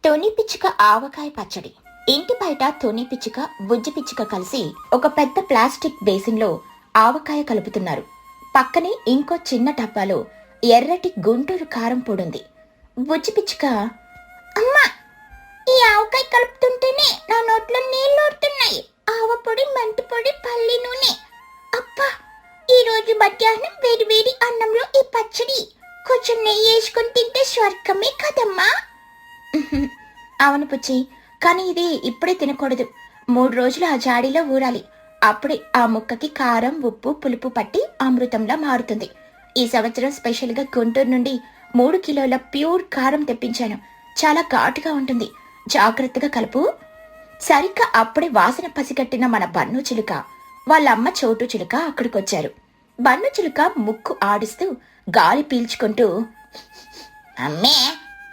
తుని పిచ్చుక ఆవకాయ పచ్చడి. ఇంటి బయట తుని పిచ్చుక, బుజ్జి పిచ్చుక కలిసి ఒక పెద్ద ప్లాస్టిక్ బేసిన్లో ఆవకాయ కలుపుతున్నారు. పక్కనే ఇంకో చిన్న డబ్బాలో ఎర్రటి గుంటూరు కారం పొడుంది. బుజ్జి పిచ్చుక, అమ్మా, ఈ ఆవకాయ కలుపుతుంటేనే నా నోట్లో నీళ్ళూరుతున్నాయి. ఆవపొడి, మెంతి పొడి, పల్లి నూనె. అబ్బా, ఈ రోజు మధ్యాహ్నం వేడి వేడి అన్నంలో ఈ పచ్చడి కొంచెం నెయ్యి వేసుకొని తింటే స్వర్గమే కదమ్మా. అవును పుచ్చి, కానీ ఇది ఇప్పుడే తినకూడదు. 3 రోజులు ఆ జాడీలో ఊరాలి. అప్పుడే ఆ ముక్కకి కారం, ఉప్పు, పులుపు పట్టి అమృతంలా మారుతుంది. ఈ సంవత్సరం స్పెషల్గా గుంటూరు నుండి 3 కిలోల ప్యూర్ కారం తెప్పించాను. చాలా ఘాటుగా ఉంటుంది. జాగ్రత్తగా కలుపు. సరిగ్గా అప్పుడే వాసన పసిగట్టిన మన బన్ను చిలుక, వాళ్ళమ్మ చోటు చిలుక అక్కడికొచ్చారు. బన్ను చిలుక ముక్కు ఆడిస్తూ గాలి పీల్చుకుంటూ, అమ్మే,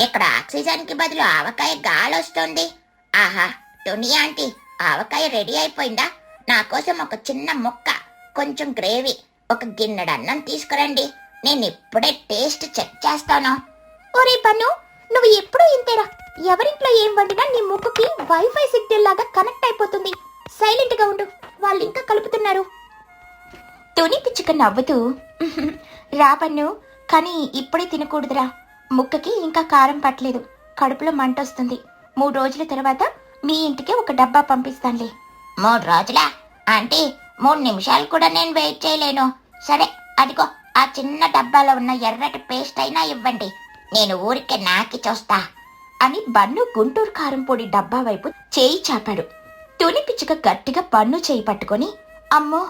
ఇక్కడ ఆక్సిజన్కి బదులు ఆవకాయ గాలి వస్తుంది. ఆహా, టుని ఆంటీ, ఆవకాయ రెడీ అయిపోయిందా? నా కోసం ఒక చిన్న ముక్క, కొంచెం గ్రేవీ, ఒక గిన్నెడు అన్నం తీసుకురండి. నేను ఇప్పుడే టేస్ట్ చెక్ చేస్తాను. ఒరే బన్ను, నువ్వు ఎప్పుడూ ఇంతేరా. ఎవరింట్లో ఏం వండినా నీ ముక్కుకి వైఫై సిగ్నల్ లాగా కనెక్ట్ అయిపోతుంది. సైలెంట్ గా ఉండు, వాళ్ళు ఇంకా కలుపుతున్నారు. తుని పిచ్చుక నవ్వుతూ, రా బన్ను, కానీ ఇప్పుడే తినకూడదురా. ముక్కకి ఇంకా కారం పట్టలేదు. కడుపులో మంట వస్తుంది. 3 రోజుల తర్వాత మీ ఇంటికి ఒక డబ్బా పంపిస్తానులే. 3 రోజులా? అంటే 3 నిమిషాలు కూడా నేను వెయిట్ చేయలేను. సరే, అదిగో ఆ చిన్న డబ్బాలో ఉన్న ఎర్రటి పేస్ట్ అయినా ఇవ్వండి. నేను ఊరికే నాకి చూస్తా అని బన్ను గుంటూరు కారం పొడి డబ్బా వైపు చేయి చాపాడు. తుని పిచ్చుక గట్టిగా బన్ను చేయి పట్టుకొని, అమ్మో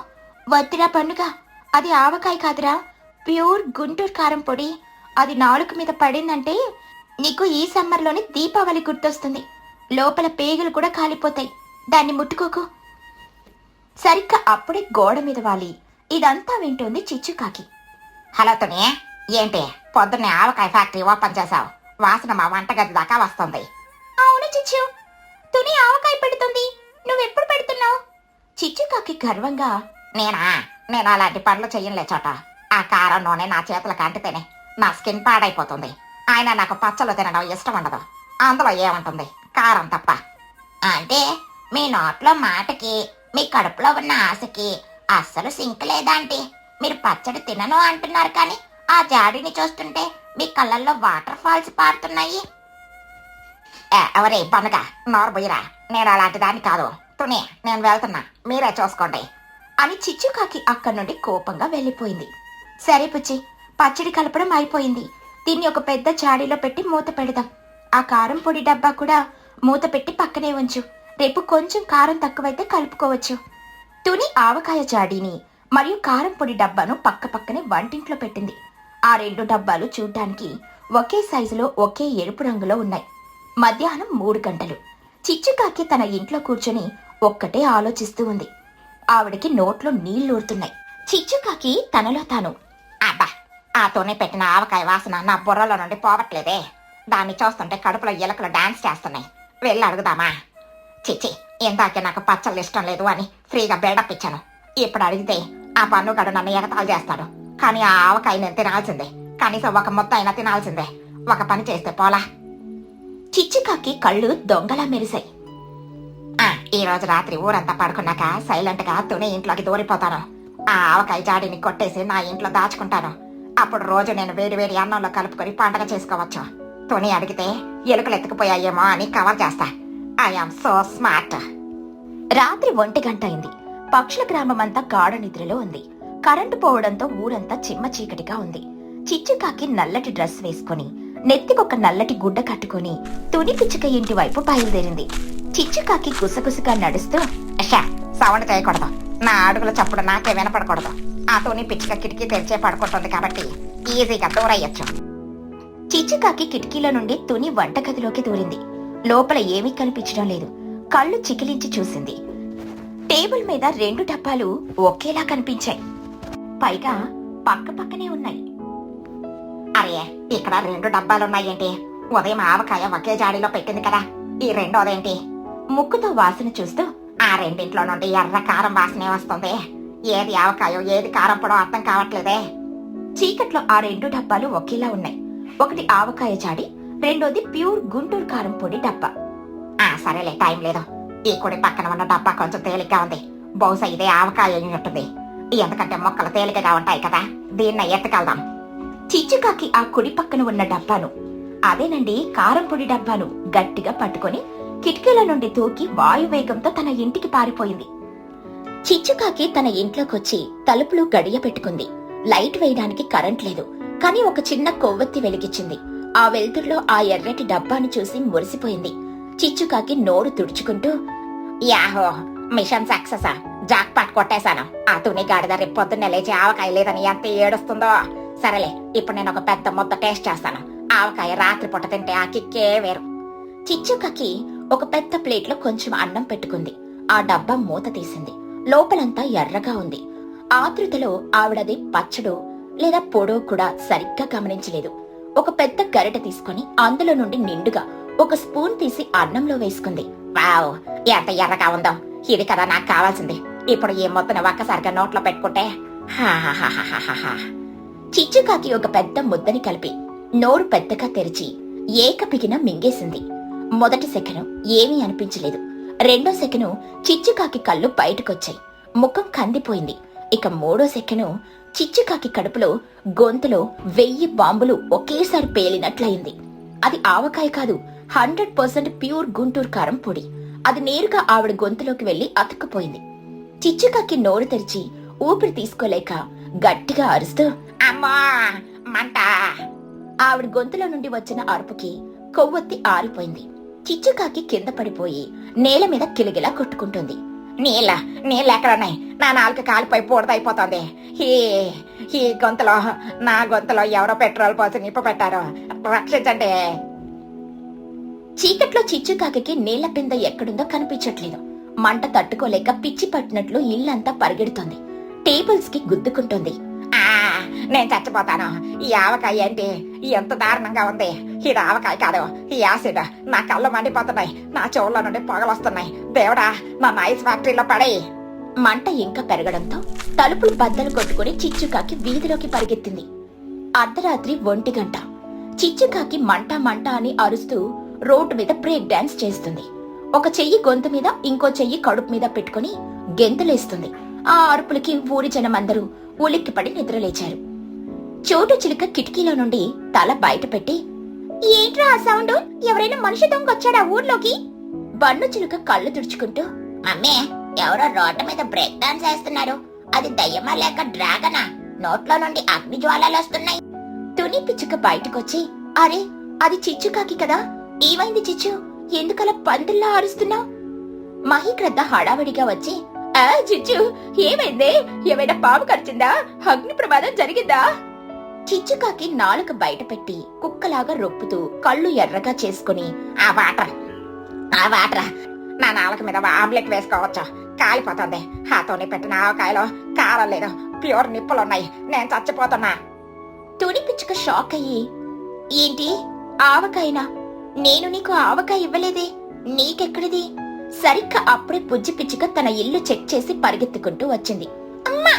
వద్దురా బన్నుగా, అది ఆవకాయ కాదురా, ప్యూర్ గుంటూరు కారం పొడి. అది నాలుక మీద పడిందంటే నీకు ఈ సమ్మర్లోనే దీపావళి గుర్తొస్తుంది. లోపల పేగులు కూడా కాలిపోతాయి. దాన్ని ముట్టుకోకు. సరిగ్గా అప్పుడే గోడ మీద వాలి ఇదంతా వింటోంది చిచ్చుకాకి. హలో తుని, ఏంటి పొద్దున్నే ఆవకాయ ఫ్యాక్టరీ ఓపెన్ చేశావు? వాసన మా వంటగది దాకా వస్తుంది. అవును చిచ్చు, తుని ఆవకాయ పెడుతుంది. నువ్వెప్పుడు పెడుతున్నావు? చిచ్చుకాకి గర్వంగా, నేను అలాంటి పనులు చెయ్యలే చోట. ఆ కారం నూనె నా చేతులకు అంటితేనే నా స్కిన్ పాడైపోతుంది. ఆయన నాకు పచ్చళ్ళు తినడం ఇష్టం ఉండదు. అందులో ఏముంటుంది? కారం తప్ప. అంటే మీ నోట్లో మాటకి, మీ కడుపులో ఉన్న ఆశకి అస్సలు సింక్ లేదాంటి. మీరు పచ్చడి తినను అంటున్నారు, కానీ ఆ జాడీని చూస్తుంటే మీ కళ్ళల్లో వాటర్ ఫాల్స్ పారుతున్నాయి. ఎవరే పనుగా నోరు బొయ్యరా, నేను అలాంటి దాన్ని కాదు. తుని, నేను వెళ్తున్నా, మీరే చూసుకోండి అని చిచ్చుకాకి అక్కడి నుండి కోపంగా వెళ్ళిపోయింది. సరే పుచ్చి, పచ్చడి కలపడం అయిపోయింది. దీన్ని ఒక పెద్ద జాడీలో పెట్టి మూత పెడదాం. ఆ కారం పొడి డబ్బా కూడా మూత పెట్టి పక్కనే ఉంచు. రేపు కొంచెం కారం తక్కువైతే కలుపుకోవచ్చు. తుని ఆవకాయ జాడీని మరియు కారం పొడి డబ్బాను పక్క పక్కనే వంటింట్లో పెట్టింది. ఆ 2 డబ్బాలు చూడ్డానికి ఒకే సైజులో, ఒకే ఎరుపు రంగులో ఉన్నాయి. మధ్యాహ్నం 3 గంటలు. చిచ్చుకాకి తన ఇంట్లో కూర్చొని ఒక్కటే ఆలోచిస్తూ ఉంది. ఆవిడికి నోట్లో నీళ్లూరుతున్నాయి. చిచ్చుకాకి తనలో తాను, అబ్బా, ఆ తోనే పెట్టిన ఆవకాయ వాసన నా బుర్రలో నుండి పోవట్లేదే. దాన్ని చూస్తుంటే కడుపులో ఎలుకలు డాన్స్ చేస్తున్నాయి. వెళ్ళి అడుగుదామా? చిచ్చి, ఇందాకే నాకు పచ్చళ్ళు ఇష్టం లేదు అని ఫ్రీగా బిల్డప్ ఇచ్చాను. ఇప్పుడు అడిగితే ఆ పన్నుగాడు నన్ను ఎగతాళి చేస్తాడు. కానీ ఆ ఆవకాయ నేను తినాల్సిందే. కనీసం ఒక ముద్ద అయినా తినాల్సిందే. ఒక పని చేస్తే పోలా. చిచ్చుకాకి కళ్ళు దొంగలా మెరిశాయి. ఈ రోజు రాత్రి ఊరంతా పడుకున్నాక సైలెంట్ గా తుని ఇంట్లోకి దూరిపోతాను. ఆ ఆవకాయ జాడీని కొట్టేసి నా ఇంట్లో దాచుకుంటాను. అప్పుడు రోజు నేను వేడి వేడి అన్నంలో కలుపుకొని పండగ చేసుకోవచ్చు. తుని అడిగితే ఎలుకలు ఎత్తుకుపోయాయేమో అని కవర్ చేస్తా. I am so smart. రాత్రి 1 గంట అయింది. పక్షుల గ్రామం అంతా గాఢ నిద్రలో ఉంది. కరెంటు పోవడంతో ఊరంతా చిమ్మ చీకటిగా ఉంది. చిచ్చుకాకి నల్లటి డ్రెస్ వేసుకుని, నెత్తికొక నల్లటి గుడ్డ కట్టుకుని తుని పిచ్చుక ఇంటి వైపు బయలుదేరింది. చిచ్చుకాకి గుసగుసగా నడుస్తూ, సౌండ్ చేయకూడదు, నా అడుగుల చప్పుడు నాకే వినపడకూడదు. ఆ తుని పిచ్చుక కిటికీ తెరిచే పడుకుంటుంది కాబట్టి ఈజీగా దూరయ్యొచ్చు. చిచ్చుకాకి కిటికీలో నుండి తుని వంటగదిలోకి దూరింది. లోపల ఏమీ కనిపించడం లేదు. కళ్ళు చికిలించి చూసింది. టేబుల్ మీద 2 డబ్బాలు ఒకేలా కనిపించాయి. పైగా పక్క పక్కనే ఉన్నాయి. అరే, ఇక్కడ 2 డబ్బాలున్నాయేంటి? ఉదయం ఆవకాయ ఒకే జాడీలో పెట్టింది కదా, ఈ రెండోదేంటి? ముక్కుతో వాసన చూస్తూ, ఆ రెండింట్లో నుండి ఎర్ర కారం వాసనే వస్తుంది. ఏది ఆవకాయో ఏది కారం పొడో అర్థం కావట్లేదే. చీకట్లో ఆ 2 డబ్బాలు ఒకేలా ఉన్నాయి. ఒకటి ఆవకాయ జాడి, రెండోది ప్యూర్ గుంటూరు కారం పొడి డబ్బా. సరేలే, టైం లేదు. ఈ కుడి పక్కన ఉన్న డబ్బా కొంచెం తేలిగ్గా ఉంది. బహుశా ఇదే ఆవకాయ అయి ఉంటుంది. ఎందుకంటే మొక్కలు తేలికగా ఉంటాయి కదా, దీన్ని ఎత్తుకెళ్దాం. చిచ్చుకాకి ఆ కుడి పక్కన ఉన్న డబ్బాను, అదేనండి కారం పొడి డబ్బాను, గట్టిగా పట్టుకొని కిటికీల నుండి దూకి వాయువేగంతో తన ఇంటికి పారిపోయింది. చిచ్చుకాకి తన ఇంట్లోకొచ్చి తలుపులు గడియ పెట్టుకుంది. లైట్ వేయడానికి కరెంట్ లేదు, కానీ ఒక చిన్న కొవ్వొత్తి వెలిగించింది. ఆ వెలుతురులో ఆ ఎర్రటి డబ్బాను చూసి మురిసిపోయింది. చిచ్చుకాకి నోరు తుడుచుకుంటూ, యాహో, మిషన్ సక్సెస్, జాక్ పాట్ కొట్టేశాను. ఆ తుని గాడిద రేపు పొద్దున్నే లేచి ఆవకాయ లేదని ఎంత ఏడుస్తుందో. సరేలే, ఇప్పుడు నేను ఒక పెద్ద ముద్ద టేస్ట్ చేస్తాను. ఆవకాయ రాత్రిపూట తింటే ఆ కిక్కే వేరు. చిచ్చుకాకి ఒక పెద్ద ప్లేట్లో కొంచెం అన్నం పెట్టుకుంది. ఆ డబ్బా మూత తీసింది. లోపలంతా ఎర్రగా ఉంది. ఆతృతలో ఆవిడది పచ్చడో లేదా పొడో కూడా సరిగ్గా గమనించలేదు. ఒక పెద్ద గరిటె తీసుకుని అందులో నుండి నిండుగా ఒక స్పూన్ తీసి అన్నంలో వేసుకుంది. వావ్, ఎంత ఎర్రగా ఉందో! ఇది కదా నాకు కావాల్సింది. ఇప్పుడు ఈ మొత్తను ఒక్కసారిగా నోట్లో పెట్టుకుంటే చిచ్చుకాకి ఒక పెద్ద ముద్దని కలిపి నోరు పెద్దగా తెరిచి ఏకపిగిన మింగేసింది. మొదటి సెకను ఏమీ అనిపించలేదు. రెండో సెకను చిచ్చుకాకి కళ్ళు బయటకొచ్చాయి. ముఖం కందిపోయింది. ఇక మూడో సెకను చిచ్చుకాకి కడుపులో గొంతులో 1000 బాంబులు ఒకేసారి పేలినట్లయింది. అది ఆవకాయ కాదు, 100% ప్యూర్ గుంటూరు కారం పొడి. అది నేరుగా ఆవిడ గొంతులోకి వెళ్లి అతుక్కుపోయింది. చిచ్చుకాకి నోరు తెరిచి ఊపిరి తీసుకోలేక గట్టిగా అరుస్తూ, అమ్మా మంట! ఆవిడ గొంతులో నుండి వచ్చిన అరుపుకి కొవ్వొత్తి ఆరిపోయింది. చిచ్చుకాకి కింద పడిపోయి నేల మీద కిలగిలా కొట్టుకుంటుంది. నీళ్ళెక్కడున్నాయి? నా నాలుక కాలిపోయి పూడదైపోతుంది. ఈ గొంతులో, నా గొంతులో ఎవరో పెట్రోల్ పోసి నిప్పు పెట్టారో, రక్షించండి. చీకట్లో చిచ్చుకాకి నీళ్ల పింద ఎక్కడుందో కనిపించట్లేదు. మంట తట్టుకోలేక పిచ్చి పట్టినట్లు ఇల్లంతా పరిగెడుతోంది. టేబుల్స్ కి గుద్దుకుంటుంది. నేను చచ్చిపోతాను. ఈ ఆవకాయ ఏంటి ఎంత దారుణంగా ఉంది? ఇది ఆవకాయ కాదు, ఈ యాసిడ్. నా కళ్ళు మండిపోతున్నాయి, నా చెవుల నుండి పొగలొస్తున్నాయి. దేవుడా, నా ఐస్ ఫ్యాక్టరీలో పడే! మంట ఇంకా పెరగడంతో తలుపులు బద్దలు కొట్టుకుని చిచ్చుకాకి వీధిలోకి పరిగెత్తింది. అర్ధరాత్రి 1 గంట. చిచ్చుకాకి మంట మంట అని అరుస్తూ రోడ్డు మీద బ్రేక్ డాన్స్ చేస్తుంది. ఒక చెయ్యి గొంతు మీద, ఇంకో చెయ్యి కడుపు మీద పెట్టుకుని గెంతులేస్తుంది. ఆ అరుపులకి ఊరి జనమందరూ ఉలిక్కిపడి నిద్రలేచారు. చోటు చిలుక కిటికీలో నుండి తల బయట పెట్టి, ఏంట్రా ఆ సౌండ్? ఎవరైనా మనిషి దొంగొచ్చాడా ఊర్లోకి? బన్ను చిలుక కళ్ళు తుడుచుకుంటూ, మమ్మీ, ఎవరో రోడ్డు మీద బ్రేక్ డాన్స్ చేస్తున్నారు. అది దయ్యమా లేక డ్రాగనా? నోట్లో నుండి అగ్ని జ్వాలలు వస్తున్నాయి. తుని పిచ్చుక బయటకొచ్చి, అరే, అది చిచ్చుకాకి కదా! ఏమైంది చిచ్చు? ఎందుకలా పందుల్లా అరుస్తున్నావు? మహిక్రద్ద హడావిడిగా వచ్చి, చిచ్చు, ఏమైందే? ఏమైనా పాము కరిచిందా? అగ్ని ప్రమాదం జరిగిందా? చిచ్చుకాకి నాలుక బయట పెట్టి కుక్కలాగా రొప్పుతూ కళ్ళు ఎర్రగా చేసుకుని, ఆ వాటర్ నా నాలుక మీద ఆమ్లెట్ వేసుకోవచ్చు. కాలిపోతుంది. హాతోని పెట్టిన ఆవకాయలో కారం లేదు, ప్యూర్ నిప్పులున్నాయి. నేను చచ్చిపోతున్నా. తుని పిచ్చుక షాక్ అయ్యి, ఏంటి ఆవకాయనా? నేను నీకు ఆవకాయ ఇవ్వలేదే, నీకెక్కడిది? సరిగ్గా అప్పుడే బుజ్జి పిచ్చుక తన ఇల్లు చెక్ చేసి పరిగెత్తుకుంటూ వచ్చింది. అమ్మా,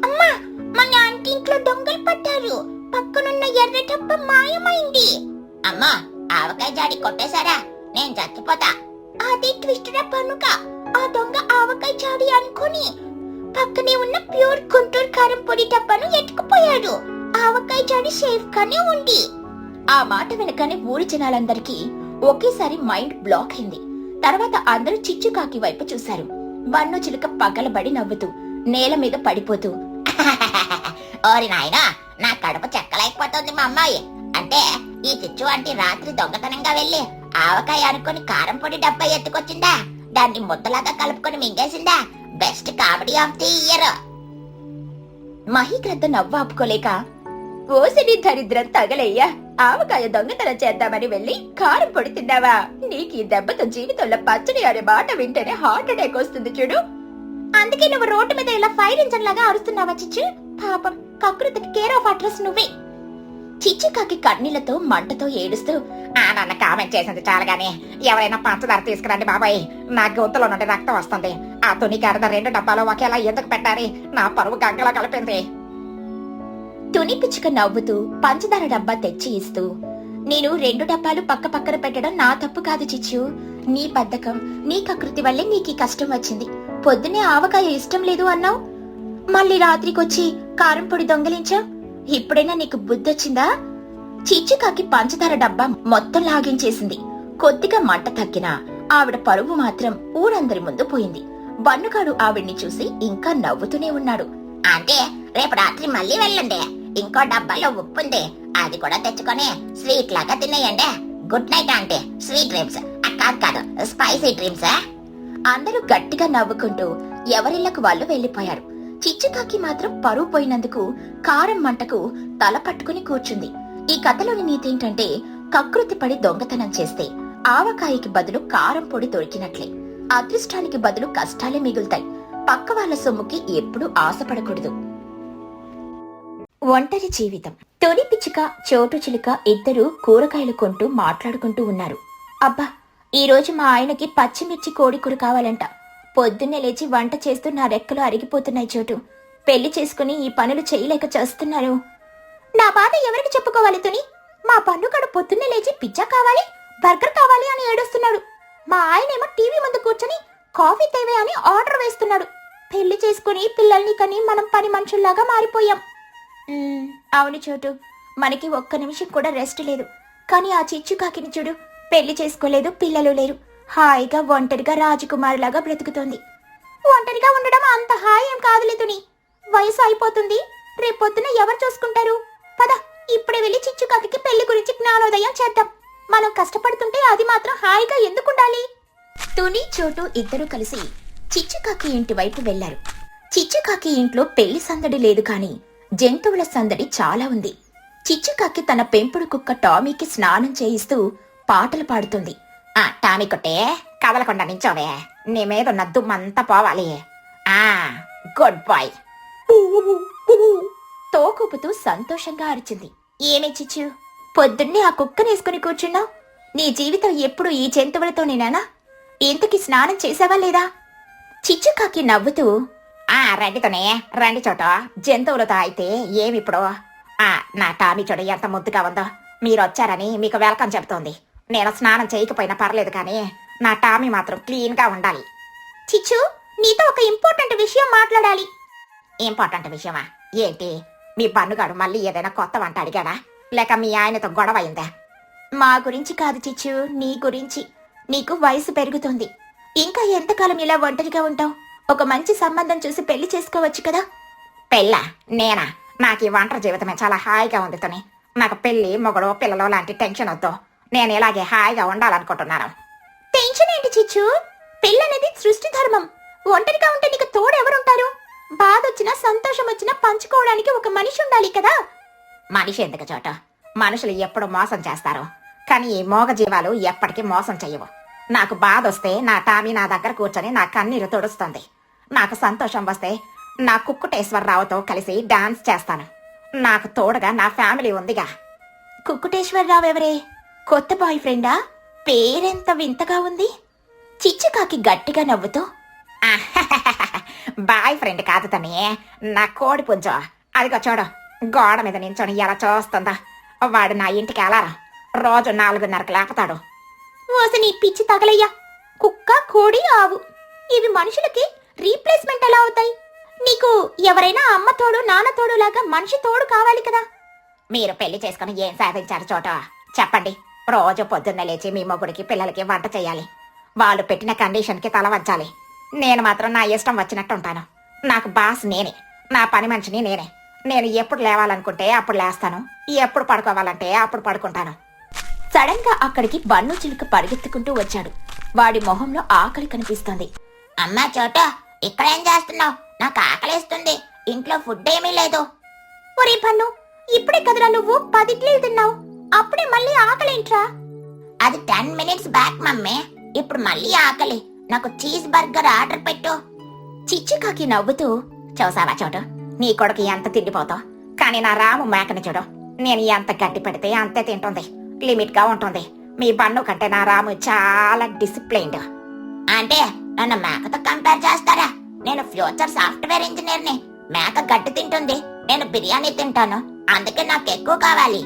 అమ్మా, మన ఆంటీ ఇంట్లో దొంగలు పట్టారు. పక్కనున్న ఎర్ర డబ్బ మాయమైంది. అమ్మా, ఆవకాయ జాడి కొట్టేశారా? నేను చచ్చిపోతా. అది ట్విస్ట్ డబ్బనుక. ఆ దొంగ ఆవకాయ జాడి అనుకుని పక్కనే ఉన్న ప్యూర్ గుంటూరు కారం పొడి డబ్బాను ఎత్తుకుపోయాడు. ఆవకాయ జాడి సేఫ్ గానే ఉంది. ఆ మాట వెనకనే ఊరి జనాలందరికీ ఒకేసారి మైండ్ బ్లాక్ అయింది. తర్వాత అందరూ చిచ్చుకాకి వైపు చూశారు. బన్ను చిలుక పగలబడి నవ్వుతూ నేల మీద పడిపోతూ, ఓరి నాయనా, నా కడుపు చెక్కలేకపోతుంది మా అమ్మాయి. అంటే ఈ చిచ్చు అంటే రాత్రి దొంగతనంగా వెళ్లి ఆవకాయ అనుకుని కారం పొడి డబ్బా ఎత్తుకొచ్చిందా? దాన్ని ముద్దలాగా కలుపుకొని మింగేసిందా? Best comedy of the year. మహిగ్రద్ద నవ్వు ఆపుకోలేక, ఓసిడి దరిద్రం తగలయ్యా, ఆవకాయ దొంగతనం చేద్దామని వెళ్లి కారం పొడి తిన్నావా? నీకు ఈ దెబ్బతో జీవితంలో పచ్చడి అనే మాట వింటేనే హార్ట్ అటాక్ వస్తుంది చూడు. అందుకే నువ్వు రోడ్డు మీద ఇలా ఫైర్ ఇంజన్ లాగా అరుస్తున్నావా చిచ్చు? పాపం, కకృతికి కేర్ ఆఫ్ అడ్రస్ నువ్వే. చిచ్చుకాకి కన్నీళ్లతో మంటతో ఏడుస్తూ, నన్న కామెంట్ చేసింది చాలుగానే, ఎవరైనా పంచదార తీసుకురండి బాబాయ్, నా గొంతులో నుండి రక్తం వస్తుంది. ఆ తుని గారిద 2 డబ్బాలు ఒకేలా ఎందుకు పెట్టాలి? నా పరువు గంగలా కలిపింది. తుని పిచ్చుక నవ్వుతూ పంచదార డబ్బా తెచ్చి ఇస్తూ, నేను 2 డబ్బాలు పక్క పక్కన పెట్టడం నా తప్పు కాదు చిచ్చు. నీ బద్ధకం, నీ కకృతి వల్లే నీకు ఈ కష్టం వచ్చింది. పొద్దునే ఆవకాయ ఇష్టం లేదు అన్నావు, మళ్ళీ రాత్రికొచ్చి కారం పొడి దొంగలించావు. ఇప్పుడైనా నీకు బుద్ధొచ్చిందా? చిచ్చుకాకి పంచదార డబ్బా మొత్తం లాగించేసింది. కొద్దిగా మంట తగ్గినా ఆవిడ పరువు మాత్రం ఊరందరి ముందు పోయింది. బన్నుగాడు ఆవిడ్ని చూసి ఇంకా నవ్వుతూనే ఉన్నాడు. అంటే రేపు రాత్రి మళ్ళీ వెళ్ళండి, ఇంకో డబ్బాలో ఉప్పుంది, అది కూడా తెచ్చుకొని స్వీట్ లాగా తినేయండి. గుడ్ నైట్ అంటే స్వీట్ డ్రీమ్స్. కాదు కాదు, స్పైసీ డ్రీమ్స్. అందరూ గట్టిగా నవ్వుకుంటూ ఎవరిళ్లకు వాళ్ళు వెళ్లిపోయారు. చిచ్చుకాకి మాత్రం పరువు పోయినందుకు కారం మంటకు తల పట్టుకుని కూర్చుంది. ఈ కథలోని నీతేంటంటే, కకృతి పడి దొంగతనం చేస్తే ఆవకాయకి బదులు కారం పొడి దొరికినట్లే. అదృష్టానికి బదులు కష్టాలే మిగులుతాయి. పక్క వాళ్ళ సొమ్ముకి ఎప్పుడూ ఆశపడకూడదు. ఒంటరి జీవితం. తొలి పిచ్చుక, చోటు చిలుక ఇద్దరూ కూరగాయలు కొంటూ మాట్లాడుకుంటూ ఉన్నారు. అబ్బా, ఈరోజు మా ఆయనకి పచ్చిమిర్చి కోడికూర కావాలంట. పొద్దున్నే లేచి వంట చేస్తూ నా రెక్కలు అరిగిపోతున్నాయి చోటు. పెళ్లి చేసుకుని ఈ పనులు చేయలేక చేస్తున్నాను. నా బాధ ఎవరికి చెప్పుకోవాలి తుని? మా పన్నుగాడు పొద్దున్నే లేచి పిజ్జా కావాలి, బర్గర్ కావాలి అని ఏడుస్తున్నాడు. మా ఆయనేమో టీవీ ముందు కూర్చొని కాఫీ తేవే అని ఆర్డర్ వేస్తున్నాడు. పెళ్లి చేసుకుని పిల్లల్ని కని మనం పని మనుషుల్లాగా మారిపోయాం. అవును చోటు, మనకి ఒక్క నిమిషం కూడా రెస్ట్ లేదు. కానీ ఆ చిచ్చుకాకిని చూడు, పెళ్లి చేసుకోలేదు, పిల్లలు లేరు, హాయిగా ఒంటరిగా రాజకుమారిలాగా బ్రతుకుతోంది. ఒంటరిగా ఉండడం అంత హాయి ఏం కాదులే తుని. వయసు అయిపోతుంది, రేపొద్దున ఎవరు చూసుకుంటారు? పద, ఇప్పుడే వెళ్లి చిచ్చుకాకి పెళ్లి గురించి జ్ఞానోదయం చేద్దాం. మనం కష్టపడుతుంటే అది మాత్రం హాయిగా ఎందుకుండాలి? తుని, చోటు ఇద్దరూ కలిసి చిచ్చుకాకి ఇంటి వైపు వెళ్లారు. చిచ్చుకాకి ఇంట్లో పెళ్లి సందడి లేదు, కాని జంతువుల సందడి చాలా ఉంది. చిచ్చుకాకి తన పెంపుడు కుక్క టామీకి స్నానం చేయిస్తూ పాటలు పాడుతుంది. టామీ కుట్టే, కదలకుండా నించోవే, నీ మీద ఉన్న దుమ్మంతా పోవాలి. Good bye. తోకూపుతూ సంతోషంగా అరిచింది. ఏమే చిచ్చు, పొద్దున్నే ఆ కుక్కనేసుకుని కూర్చున్నావు? నీ జీవితం ఎప్పుడు ఈ జంతువులతోనేనా? ఇంతకి స్నానం చేసావా లేదా? చిచ్చుకాకి నవ్వుతూ, రండితోనే, రండి చోట, జంతువులతో అయితే ఏమిప్పుడు? నా టామీ చూడ ఎంత ముద్దుగా ఉందో. మీరొచ్చారని మీకు వెల్కమ్ చెప్తోంది. నేను స్నానం చేయకపోయినా పర్లేదు, కానీ నా టామీ మాత్రం క్లీన్ గా ఉండాలి. చిచ్చు, నీతో ఒక ఇంపార్టెంట్ విషయం మాట్లాడాలి. ఇంపార్టెంట్ విషయమా? ఏంటి? మీ పన్నుగాడు మళ్ళీ ఏదైనా కొత్త వంట అడిగాడా, లేక మీ ఆయనతో గొడవ అయిందా? మా గురించి కాదు చిచ్చు, నీ గురించి. నీకు వయసు పెరుగుతుంది. ఇంకా ఎంతకాలం ఇలా ఒంటరిగా ఉంటావు? ఒక మంచి సంబంధం చూసి పెళ్లి చేసుకోవచ్చు కదా. పెళ్ళా? నేనా? నాకు ఈ ఒంటరి జీవితమే చాలా హాయిగా ఉంది తని. నాకు పెళ్లి, మొగడు, పిల్లలు లాంటి టెన్షన్ వద్దు. నేను ఇలాగే హాయిగా ఉండాలనుకుంటున్నాను. టెన్షన్ ఏంటి చిచ్చు? పెళ్ళనేది సృష్టి ధర్మం. ఒంటరిగా ఉంటే నీకు తోడు ఎవరుంటారు? బాధ వచ్చినా సంతోషం వచ్చినా పంచుకోవడానికి ఒక మనిషి ఉండాలి కదా. మనిషి ఎందుకు చోట? మనుషులు ఎప్పుడు మోసం చేస్తారు, కానీ ఈ మోగ జీవాలు ఎప్పటికీ మోసం చెయ్యవు. నాకు బాధ వస్తే నా టామీ నా దగ్గర కూర్చొని నా కన్నీరు తుడుస్తుంది. నాకు సంతోషం వస్తే నా కుక్కుటేశ్వరరావుతో కలిసి డాన్స్ చేస్తాను. నాకు తోడుగా నా ఫ్యామిలీ ఉందిగా. కుక్కుటేశ్వరరావు ఎవరే? కొత్త బాయ్ ఫ్రెండా? పేరెంత వింతగా ఉంది. చిచ్చుకాకి గట్టిగా నవ్వుతూ, బాయ్ ఫ్రెండ్ కాదు తనే, నా కోడి పుంజో. అదిగో చూడు, గోడ మీద నించొని ఎలా చూస్తుందా. వాడు నా ఇంటికి అలారా రోజు 4:30కి లేపతాడు. ఓసి నీ పిచ్చి తగలయ్యా. కుక్క, కోడి, ఆవు ఇవి మనుషులకి రీప్లేస్మెంట్ ఎలా అవుతాయి? నీకు ఎవరైనా అమ్మ తోడు, నాన్న తోడు లాగా మనిషి తోడు కావాలి కదా. మీరు పెళ్లి చేసుకుని ఏం సాధించారు చోట చెప్పండి. రోజు పొద్దున్న లేచి మీ మొగుడికి, పిల్లలకి వంట చేయాలి. వాళ్ళు పెట్టిన కండిషన్కి తల వంచాలి. నేను మాత్రం నా ఇష్టం వచ్చినట్టు ఉంటాను. నాకు బాస్ నేనే, నా పని మనిషిని నేనే. నేను ఎప్పుడు లేవాలనుకుంటే అప్పుడు లేస్తాను, ఎప్పుడు పడుకోవాలంటే అప్పుడు పడుకుంటాను. సడన్ గా అక్కడికి బన్ను చిలుక పరిగెత్తుకుంటూ వచ్చాడు. వాడి మొహంలో ఆకలి కనిపిస్తోంది. అమ్మా చోట, ఇక్కడేం చేస్తున్నావు? నాకు ఆకలిస్తుంది, ఇంట్లో ఫుడ్ ఏమీ లేదు. ఒరే బన్ను, ఇప్పుడే కదరా నువ్వు 10 ఇడ్లీలు తిన్నావు, అప్పుడే మళ్ళీ ఆకలేంట్రా? అది 10 minutes బ్యాక్ మమ్మీ. ఇప్పుడు మళ్ళీ ఆకలి. నాకు చీజ్ బర్గర్ ఆర్డర్ పెట్టు. చిచ్చుకాకి నవ్వుతూ, చూసావా చోటు, నీ కొడుకు ఎంత తిండిపోతావు, కానీ నా రాము మేకని చూడు, నేను ఎంత గట్టి పెడితే అంతే తింటుంది. లిమిట్ గా ఉంటుంది. మీ బన్ను కంటే నా రాము చాలా డిసిప్లైన్డ్. అంటే నన్ను మేకతో కంపేర్ చేస్తారా? నేను ఫ్యూచర్ సాఫ్ట్వేర్ ఇంజనీర్ ని. మేక గడ్డి తింటుంది, నేను బిర్యానీ తింటాను, అందుకే నాకు ఎక్కువ కావాలి.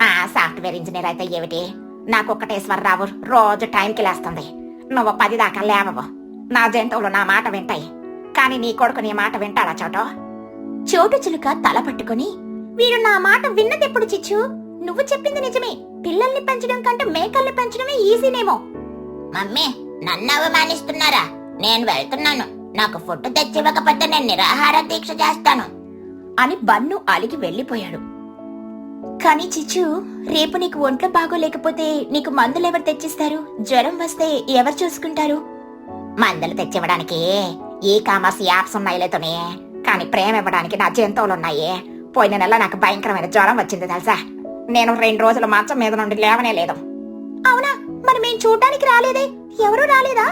ఆ సాఫ్ట్వేర్ ఇంజనీర్ అయితే ఏమిటి, నాకు ఒక్కటేశ్వరరావు రోజు టైంకి లేస్తుంది. నువ్వు 10 దాకా లేవవు. నా జంతువులు నా మాట వింటాయి, కానీ నీ కొడుకు నీ మాట వింటాడా చోటు? చోటు చిలుక తల పట్టుకొని, వీడు నా మాట విన్నదెప్పుడు చిచ్చు? నువ్వు చెప్పింది నిజమే. పిల్లల్ని పెంచడం కంటే మేకల్ని పెంచడమే ఈజీనేమో. మమ్మీ, నన్ను అవమానిస్తున్నారా? నేను వెళ్తున్నాను. నాకు ఫుడ్ తెచ్చివ్వకపోతే నేను నిరాహార దీక్ష చేస్తాను అని బన్ను అలిగి వెళ్లిపోయాడు. కానీ చిచ్చు, రేపు నీకు ఒంట్లో బాగోలేకపోతే నీకు మందులెవరు తెచ్చిస్తారు? జ్వరం వస్తే ఎవరు చూసుకుంటారు? మందులు తెచ్చివ్వడానికి ఈ కామర్స్ యాప్స్ ఉన్నాయిలేతోనే, కానీ ప్రేమ ఇవ్వడానికి నా జంతువులున్నాయి. పోయిన నెల నాకు భయంకరమైన జ్వరం వచ్చింది తెలుసా. నేను 2 రోజులు మంచం మీద నుండి లేవనే లేదు. అవునా? మరి మేం చూడ్డానికి రాలేదే? ఎవరూ రాలేదా?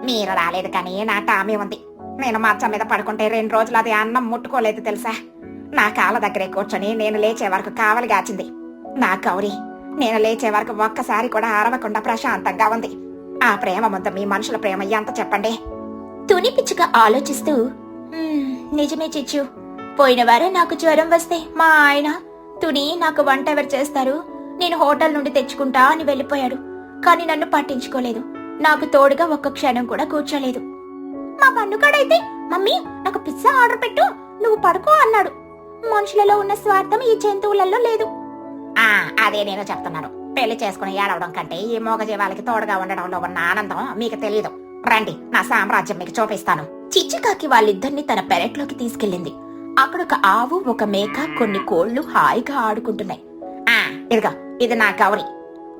మీరు రాలేదు, కానీ నా టామీ ఉంది. నేను మంచం మీద పడుకుంటే 2 రోజులు అది అన్నం ముట్టుకోలేదు తెలుసా. నా కాళ్ళ దగ్గరే కూర్చొని నేను లేచే వరకు కావలి గాచింది. నా గౌరీ నేను లేచే వరకు ఒక్కసారి కూడా అరవకుండా ప్రశాంతంగా ఉంది. ఆ ప్రేమ ముందు మీ మనుషుల ప్రేమ ఎంత చెప్పండి? తుని పిచ్చుక ఆలోచిస్తూ, నిజమే చిచ్చు. పోయిన వారం నాకు జ్వరం వస్తే మా ఆయన తుని నాకు వంట ఎవరు చేస్తారు, నేను హోటల్ నుండి తెచ్చుకుంటా అని వెళ్ళిపోయాడు. కానీ నన్ను పట్టించుకోలేదు. నాకు తోడుగా ఒక్క క్షణం కూడా కూర్చోలేదు. మా పన్నుగాడైతే, మమ్మీ నాకు పిజ్జా ఆర్డర్ పెట్టు, నువ్వు పడుకో అన్నాడు. మనుషులలో ఉన్న స్వార్థం ఈ జంతువులలో లేదు. అదే నేను చెప్తున్నాను. పెళ్లి చేసుకుని ఏడవడం కంటే ఈ మూగజీవాలకి తోడుగా ఉండడంలో ఉన్న ఆనందం మీకు తెలియదు. రండి, నా సామ్రాజ్యం మీకు చూపిస్తాను. చిచ్చుకాకి వాళ్ళిద్దరిని తన పెరట్లోకి తీసుకెళ్ళింది. అక్కడొక ఆవు, ఒక మేక, కొన్ని కోళ్లు హాయిగా ఆడుకుంటున్నాయి. ఇదిగో, ఇది నా గౌరీ.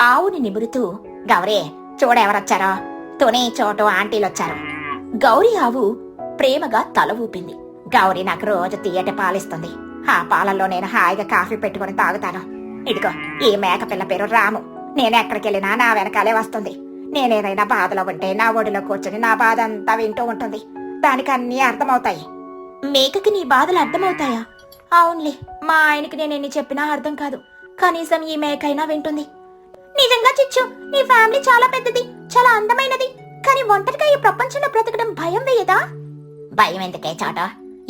ఆవుని నిమురుతూ, గౌరీ చూడెవరొచ్చారో. తుని, చోటు ఆంటీలొచ్చారు. గౌరీ ఆవు ప్రేమగా తల ఊపింది. గౌరీ నాకు రోజు తీయటి పాలిస్తుంది. ఆ పాలల్లో నేను హాయిగా కాఫీ పెట్టుకుని తాగుతాను. ఇదిగో, ఈ మేక పిల్ల పేరు రాము. నేను ఎక్కడికెళ్ళినా నా వెనకాలే వస్తుంది. నేనేదైనా బాధలో ఉంటే నా ఒడిలో కూర్చుని నా బాధ అంతా వింటూ ఉంటుంది. దానికి అన్నీ అర్థమవుతాయి. మేకకి నీ బాధలు అర్థమవుతాయా? అవునులే, మా ఆయనకి నేనెన్ని చెప్పినా అర్థం కాదు. కనీసం ఈ మేకైనా వింటుంది. నిజంగా చిచ్చు, నీ ఫ్యామిలీ చాలా పెద్దది, చాలా అందమైనది. కానీ ఒంటరిగా ఈ ప్రపంచంలో బ్రతకడం భయం వేయదా? భయం ఎందుకే చోట?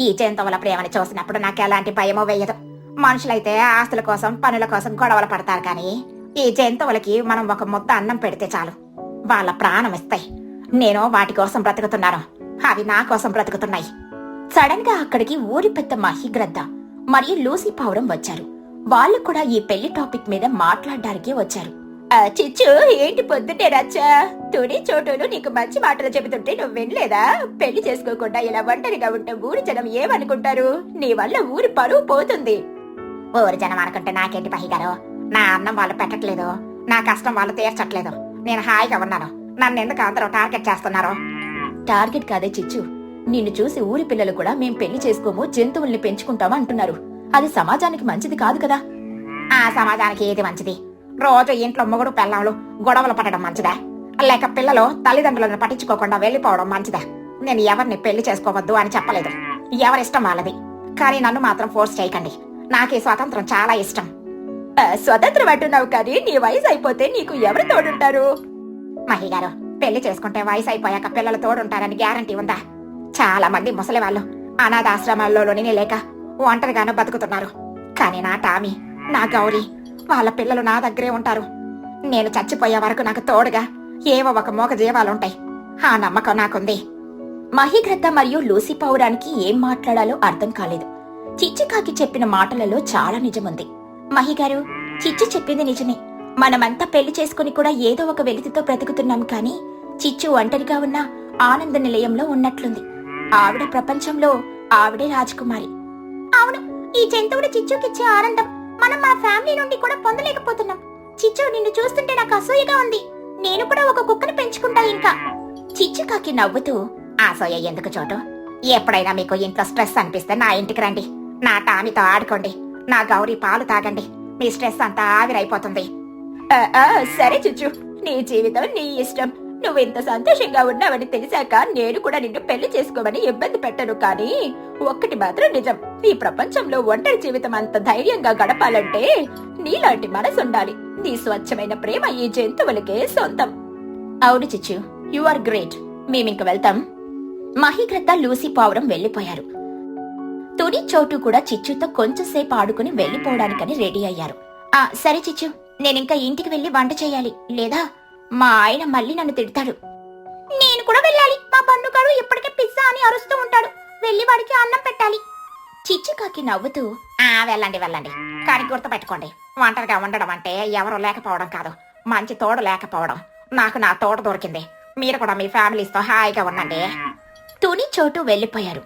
ఈ జంతువుల ప్రేమని చూసినప్పుడు నాకు ఎలాంటి భయమో వేయదు. మనుషులైతే ఆస్తుల కోసం, పనుల కోసం గొడవలు పడతారు, కానీ ఈ జంతువులకి మనం ఒక ముద్ద అన్నం పెడితే చాలు, వాళ్ళ ప్రాణం ఇస్తాయి. నేను వాటి కోసం బ్రతుకుతున్నాను, అవి నా కోసం బ్రతుకుతున్నాయి. సడన్ గా అక్కడికి ఊరి పెద్ద మహిగ్రద్ద మరియు లూసీ పావురం వచ్చారు. వాళ్ళు కూడా ఈ పెళ్లి టాపిక్ మీద మాట్లాడడానికి వచ్చారు. చిచ్చు, ఏంటి పొద్దున్నే రచ్చా? తుని, చోటును నీకు మంచి మాటలు చెబుతుంటే నువ్వు వినలేదా? పెళ్లి చేసుకోకుండా ఇలా ఒంటరిగా ఉంటే ఊరి జనం ఏమనుకుంటారు? నీ వల్ల ఊరి పరువు పోతుంది. ఊరి జనం అనుకుంటే నాకేంటి పహిగారు? నా అన్నం వాళ్ళు పెట్టట్లేదు, నా కష్టం వాళ్ళు తీర్చట్లేదు. నేను హాయిగా ఉన్నాను. నన్ను ఎందుకు అందరూ టార్గెట్ చేస్తున్నారు? టార్గెట్ కాదే చిచ్చు, నిన్ను చూసి ఊరి పిల్లలు కూడా మేం పెళ్లి చేసుకోము, జంతువుల్ని పెంచుకుంటాము అంటున్నారు. అది సమాజానికి మంచిది కాదు కదా. ఆ సమాజానికి ఏది మంచిది? రోజు ఇంట్లో మొగుడు పెళ్ళాలు గొడవలు పడడం మంచిదా, లేక పిల్లలు తల్లిదండ్రులను పట్టించుకోకుండా వెళ్లిపోవడం మంచిదా? నేను ఎవరిని పెళ్లి చేసుకోవద్దు అని చెప్పలేదు. ఎవరిష్టం వాళ్ళది, కానీ నన్ను మాత్రం ఫోర్స్ చేయకండి. నాకు ఈ స్వాతంత్రం చాలా ఇష్టం. స్వతంత్రం అంటున్నావు, కానీ నీ వయసు అయిపోతే నీకు ఎవరు తోడుంటారు? మహిగారు, పెళ్లి చేసుకుంటే వయసు అయిపోయాక పిల్లలు తోడుంటారని గ్యారంటీ ఉందా? చాలా మంది ముసలి వాళ్ళు అనాథాశ్రమాల్లోని లేక ఒంటరిగానూ బతుకుతున్నారు. కానీ నా టామీ, నా గౌరీ, వాళ్ళ పిల్లలు నా దగ్గరే ఉంటారు. నేను చచ్చిపోయే వరకు నాకు తోడుగా ఏవో ఒక మోగ జీవాలుంటాయి. ఆ నమ్మకం నాకుంది. మహిగ్రద్ద మరియు లూసీ పావురానికి ఏం మాట్లాడాలో అర్థం కాలేదు. చిచ్చుకాకి చెప్పిన మాటలలో చాలా నిజముంది. మహిగారు, చిచ్చు చెప్పింది నిజమే. మనమంతా పెళ్లి చేసుకుని కూడా ఏదో ఒక వెలితితో బ్రతుకుతున్నాం, కానీ చిచ్చు ఒంటరిగా ఉన్న ఆనంద నిలయంలో ఉన్నట్లుంది. ఆవిడ ప్రపంచంలో ఆవిడే రాజకుమారి. అవును, ఈ జంతువుడు చిచ్చుకిచ్చే ఆనందం మనం మన ఫ్యామిలీ నుండి కూడా పొందలేకపోతున్నాం. చిచ్చు, నిన్ను చూస్తుంటే నాకు అసూయగా ఉంది. నేను కూడా ఒక కుక్కను పెంచుకుంటా ఇంకా. చిచ్చుకాకి నవ్వుతూ, అసూయ ఎందుకు చోటు? ఎప్పుడైనా మీకు ఇంట్లో స్ట్రెస్ అనిపిస్తే నా ఇంటికి రండి. నా టామీతో ఆడుకోండి, నా గౌరీ పాలు తాగండి. మీ స్ట్రెస్ అంతా ఆవిరైపోతుంది. సరే చిచ్చు, నీ జీవితం నీ ఇష్టం. నువ్వెంత సంతోషంగా ఉన్నావని తెలిసాక నేను కూడా నిన్ను పెళ్లి చేసుకోమని ఇబ్బంది పెట్టను. కానీ ఒక్కటి మాత్రం నిజం, ఈ ప్రపంచంలో ఒంటరి జీవితం అంత ధైర్యంగా గడపాలంటే నీలాంటి మనసుండాలి. నీ స్వచ్ఛమైన ప్రేమ ఈ జంతువులకే సొంతం. అవును చిచ్చు, యు ఆర్ గ్రేట్. మేమింక వెళ్తాం. మహిగ్రద్ద, లూసీ పావురం వెళ్లిపోయారు. తుని, చోటు కూడా చిచ్చుతో కొంచెంసేపు ఆడుకుని వెళ్లిపోవడానికని రెడీ అయ్యారు. సరే చిచ్చు, నేనింకా ఇంటికి వెళ్ళి వంట చేయాలి, లేదా మా ఆయన మళ్ళీ నన్ను తిడతాడు. నేను కూడా వెళ్ళాలి. మా బన్నుగాడు ఇప్పటికే పిజ్జా అని అరుస్తూ ఉంటాడు. వెళ్ళి వాడికి అన్నం పెట్టాలి. చిచ్చుకాకి నవ్వుతూ, వెళ్ళండి వెళ్ళండి. కానీ గుర్తుపెట్టుకోండి, ఒంటరిగా ఉండడం అంటే ఎవరూ లేకపోవడం కాదు, మంచి తోడు లేకపోవడం. నాకు నా తోడు దొరికింది. మీరు కూడా మీ ఫ్యామిలీస్తో హాయిగా ఉండండి. తుని చోటు వెళ్ళిపోయారు.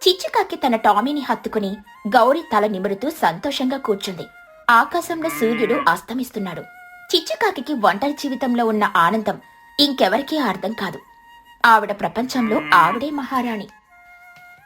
చిచ్చుకాకి తన టామీని హత్తుకుని గౌరీ తల నిమురుతూ సంతోషంగా కూర్చుంది. ఆకాశంలో సూర్యుడు అస్తమిస్తున్నాడు. చిచ్చుకాకి ఒంటరి జీవితంలో ఉన్న ఆనందం ఇంకెవరికీ అర్థం కాదు. ఆవిడ ప్రపంచంలో ఆవిడే మహారాణి.